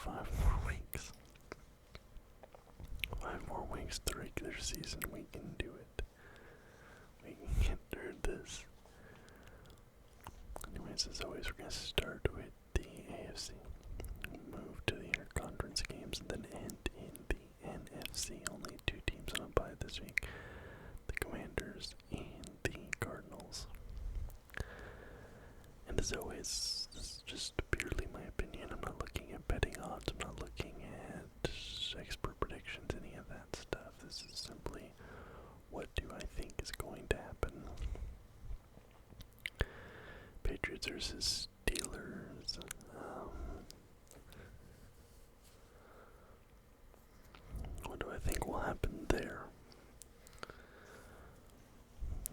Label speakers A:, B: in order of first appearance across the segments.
A: 5 more weeks. 5 more weeks, the regular season, we can do it. We can get through this. Anyways, as always, we're going to start with the AFC, move to the interconference games, and then end in the NFC. Only 2 teams on a bye this week, the Commanders and the Cardinals. And as always, this is just purely my opinion. I'm not looking at betting odds, I'm not looking at expert predictions, any of that stuff. This is simply, what do I think is going to happen? Patriots versus Steelers. What do I think will happen there?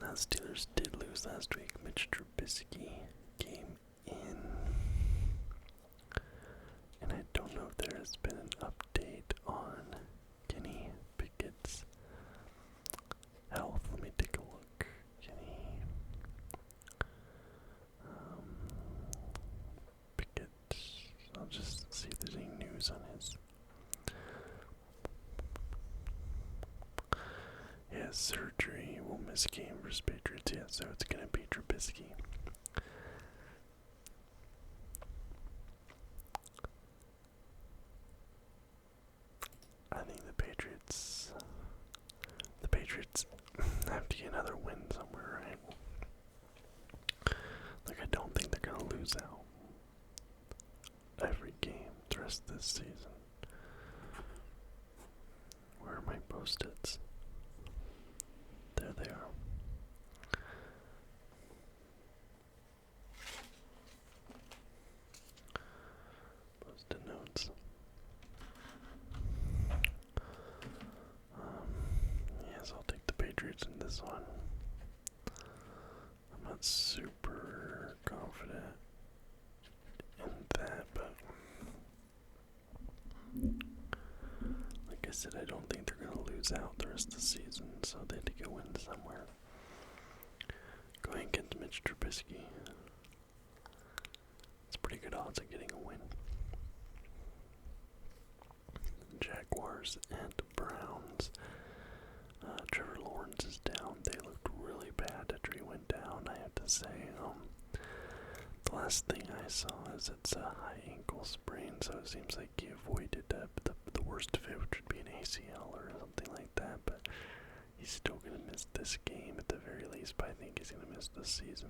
A: Now, Steelers did lose last week. Mitch Trubisky came in, and I don't know if there has been an update on Kenny Pickett's health. Let me take a look. Kenny Pickett. I'll just see if there's any news on his. Yeah, surgery. Will miss game versus Patriots. Yeah, so it's gonna be Trubisky. I think the Patriots have to get another win somewhere, right? Like, I don't think they're gonna lose out every game the rest of this season. Where are my post-its? There they are. Post-it notes. Yes, I'll take the Patriots in this one. I'm not super confident in that, but like I said, I don't think they're going to lose out the rest of the season, so they had to go in somewhere. Going against Mitch Trubisky. It's pretty good odds of getting a win. Jaguars and Browns. Trevor Lawrence is down. They looked really bad after he went down, I have to say. The last thing I saw is it's a high ankle sprain, so it seems like he avoided the worst of it, which would be an ACL or something like that, but he's still going to miss this game at the very least, but I think he's going to miss this season.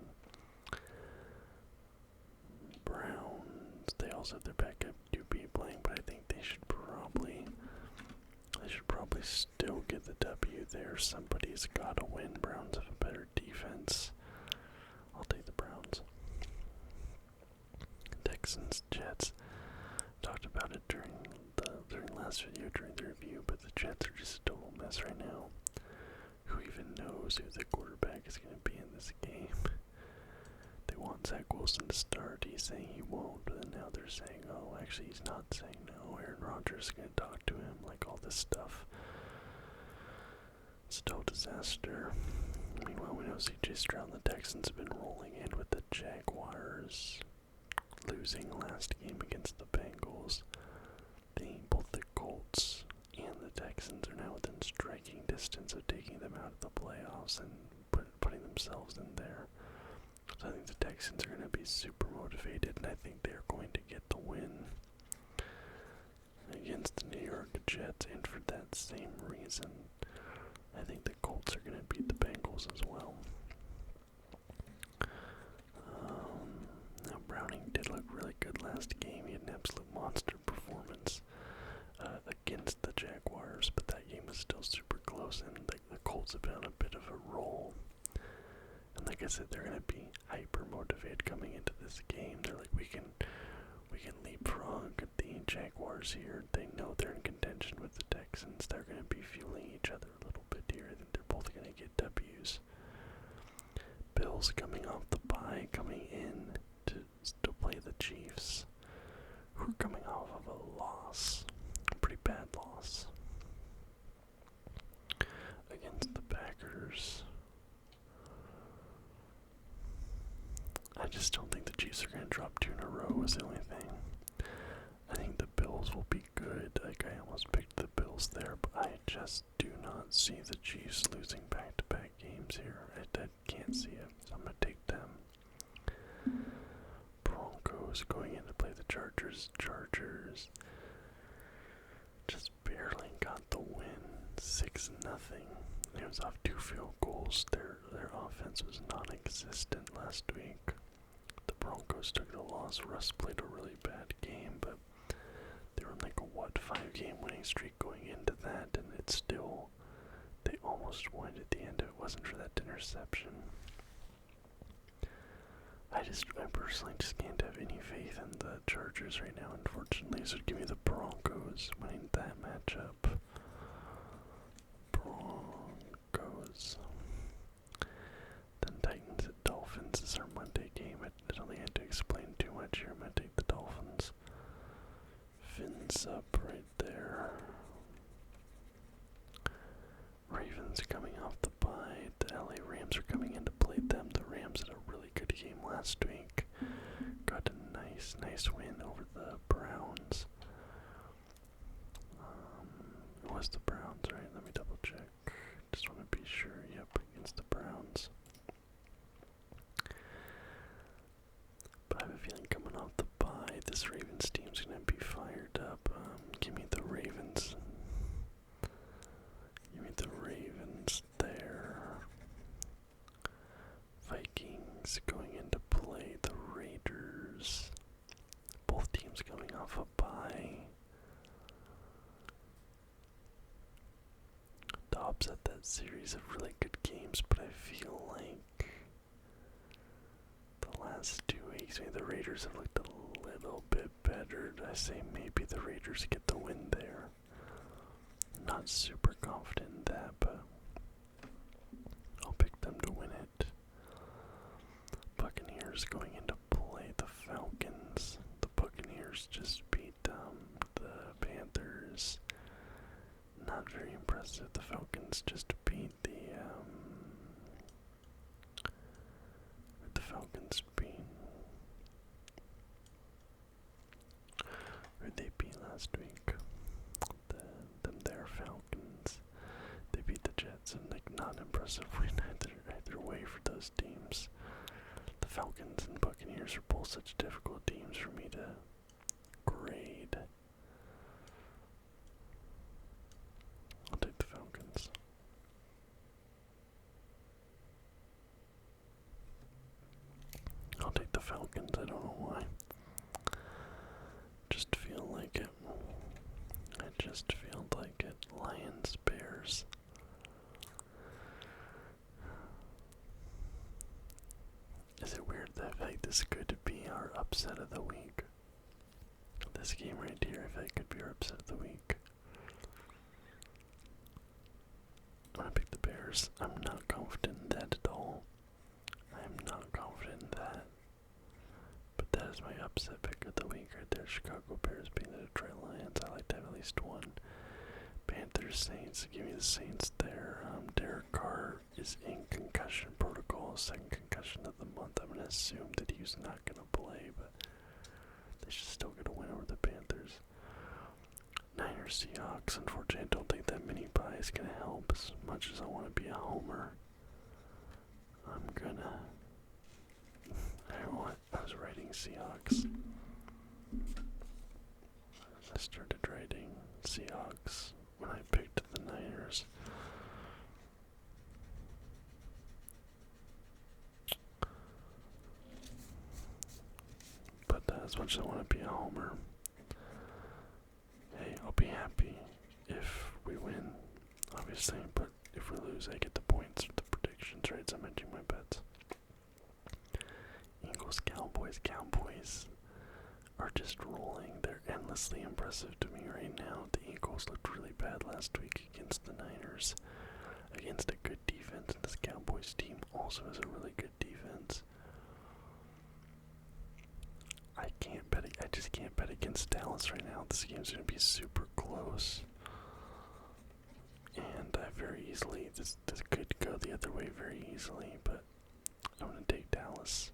A: Browns, they also have their backup QB playing, but I think they should probably still get the W there. Somebody's got to win. Browns have a better defense. I'll take the Browns. Texans, Jets. Talked about it during last video, during the review, but the Jets are just a total mess right now. Who even knows who the quarterback is going to be in this game? They want Zach Wilson to start. He's saying he won't, but then now they're saying, oh, actually he's not saying no. Aaron Rodgers is going to talk to him, like all this stuff. Still disaster. Meanwhile, we know CJ Stroud and the Texans have been rolling in with the Jaguars losing last game against the Bengals. Both the Colts and the Texans are now within striking distance of taking them out of the playoffs and putting themselves in there. So I think the Texans are going to be super motivated, and I think they're going to get the win against the New York Jets, and for that same reason, I think the Colts are going to beat the Bengals as well. Now, Browning did look really good last game. He had an absolute monster performance against the Jaguars, but that game was still super close, and the Colts have been on a bit of a roll. And like I said, they're going to be hyper motivated coming into this game. They're like, we can leapfrog the Jaguars here. They know they're in contention with the Texans. They're going to be fueling each other a little bit here. I think they're both going to get W's. Bills coming off the bye, coming in to play the Chiefs, who are coming off of a loss, a pretty bad loss against the Packers. I just don't think the Chiefs are going to drop 2 in a row is the only thing. I think the Bills will Bills there, but I just do not see the Chiefs losing back-to-back games here. I can't see it, so I'm going to take them. Broncos going in to play the Chargers. Chargers just barely got the win, 6-0. It was off 2 field goals. Their offense was non-existent last week. The Broncos took the loss. Russ played a really bad game, but they were on like a 5-game winning streak going into that, and it's still, they almost won at the end if it wasn't for that interception. I personally just can't have any faith in the Chargers right now, unfortunately, so give me the Broncos winning that matchup. Broncos. Then Titans at Dolphins is our Monday game. I don't think I have to explain too much here. I'm going to take the Dolphins. Fins up right there. Ravens coming off the bye. The LA Rams are coming in to play them. The Rams had a really good game last week. Got a nice win over the Browns. It was the Browns, right? Let me double check. Just want to be sure. Yep, against the Browns. But I have a feeling coming off the bye, this Ravens team's going to be fired up. Give me the Ravens. Give me the Ravens there. Vikings going into play the Raiders. Both teams coming off a bye. Dobbs had that series of really good games, but I feel like the last 2 weeks, maybe the Raiders have looked a little bit better. I say maybe the Raiders get the win there. Not super confident in that, but I'll pick them to win it. Buccaneers going into play the Falcons. The Buccaneers just beat the Panthers. Not very impressive. The Falcons just beat the Falcons beat. Who'd they beat last week? Their Falcons. They beat the Jets, and like not impressive win either way for those teams. The Falcons and Buccaneers are both such difficult teams for me to grade. I'll take the Falcons. I'll take the Falcons, I don't know why. Just feel like it. I just feel like it. Lions, Bears. Is it weird that I feel like this could be our upset of the week? This game right here, I feel like it could be our upset of the week. I'm gonna pick the Bears. I'm not confident in that at all. I'm not confident in that. But that is my upset pick of the week right there. Chicago Bears being the Detroit Lions. I like to have at least one. Panthers, Saints. Give me the Saints there. Derek Carr is in concussion protocol. Second concussion of the month. I'm going to assume that he's not going to play, but they should still get a win over the Panthers. Niners, Seahawks. Unfortunately, I don't think that mini bye is going to help as much as I want to be a homer. I'm gonna. I was writing Seahawks. I started writing Seahawks when I picked the Niners. But as much as I want to be a homer, hey, I'll be happy if we win, obviously, but if we lose, I get the points for the predictions, right? So I'm entering my bets. Eagles, Cowboys. Cowboys are just rolling. They're endlessly impressive to me right now. The Eagles looked really bad last week against the Niners, against a good defense, and this Cowboys team also has a really good defense. I just can't bet against Dallas right now. This game's going to be super close. And I very easily, this could go the other way very easily, but I'm going to take Dallas.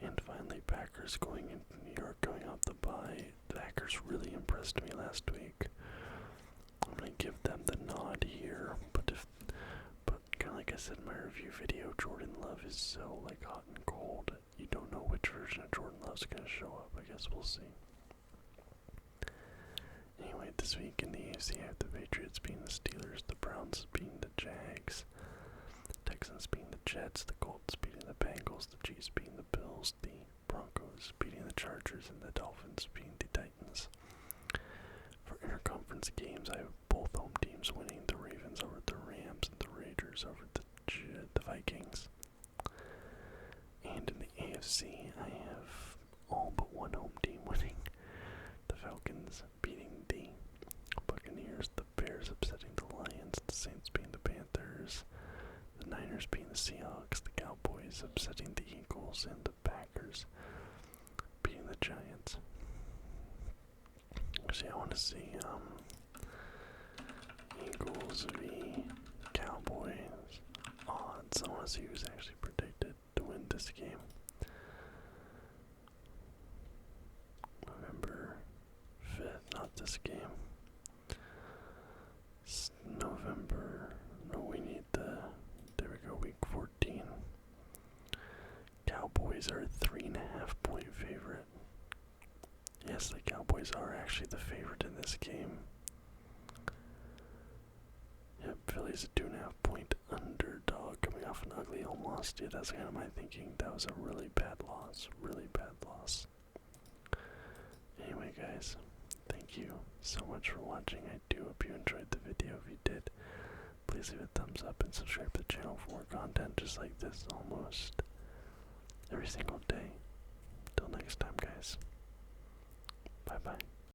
A: And finally, Packers going into New York, going off the bye. The Packers really impressed me last week. said in my review video, Jordan Love is so like hot and cold. You don't know which version of Jordan Love's gonna show up. I guess we'll see. Anyway, this week in the AFC, I have the Patriots beating the Steelers, the Browns beating the Jags, the Texans beating the Jets, the Colts beating the Bengals, the Chiefs beating the Bills, the Broncos beating the Chargers, and the Dolphins beating the Titans. For interconference games, I have both home teams winning, the Ravens over the Rams and the Raiders over the Vikings. And in the AFC, I have all but one home team winning. The Falcons beating the Buccaneers, the Bears upsetting the Lions, the Saints beating the Panthers, the Niners beating the Seahawks, the Cowboys upsetting the Eagles, and the Packers beating the Giants. Actually, I want to see Eagles v. Cowboys odds. I want to see who's actually predicted to win this game. November 5th, not this game. We need there we go, week 14. Cowboys are a 3.5 point favorite. Yes, the Cowboys are actually the favorite in this game. Yep, Philly's a 2.5 point underdog coming off an ugly home loss. Dude, that's kind of my thinking. That was a really bad loss. Really bad loss. Anyway, guys, thank you so much for watching. I do hope you enjoyed the video. If you did, please leave a thumbs up and subscribe to the channel for more content just like this almost every single day. Till next time, guys. Bye-bye.